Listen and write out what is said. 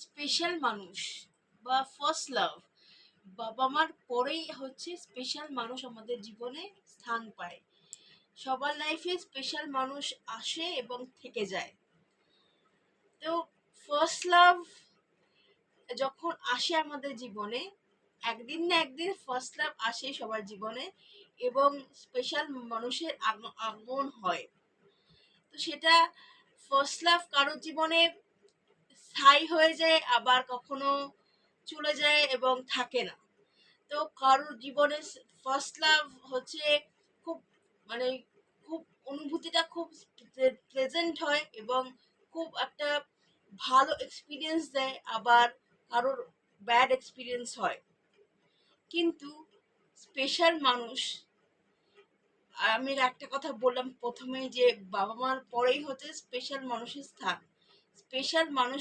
Special মানুষ বা first love, বাবা মার পরেই হচ্ছে স্পেশাল মানুষ আমাদের জীবনে স্থান পায়। সবার লাইফে স্পেশাল মানুষ আসে এবং থেকে যায়। তো ফার্স্ট লাভ যখন আসে আমাদের জীবনে, একদিন না একদিন ফার্স্ট লাভ আসে সবার জীবনে এবং স্পেশাল মানুষের আগমন হয়। তো সেটা ফার্স্ট লাভ কারোর জীবনে স্থায়ী হয়ে যায়, আবার কখনো চলে যায় এবং থাকে না। তো কারোর জীবনে ফার্স্ট লাভ হচ্ছে খুব, মানে খুব অনুভূতিটা খুব প্রেজেন্ট হয় এবং খুব একটা ভালো এক্সপিরিয়েন্স দেয়, আবার কারোর ব্যাড এক্সপিরিয়েন্স হয়। কিন্তু স্পেশাল মানুষ, আমি একটা কথা বললাম প্রথমে যে বাবা মার পরেই হচ্ছে স্পেশাল মানুষের স্থান। স্পেশাল মানুষ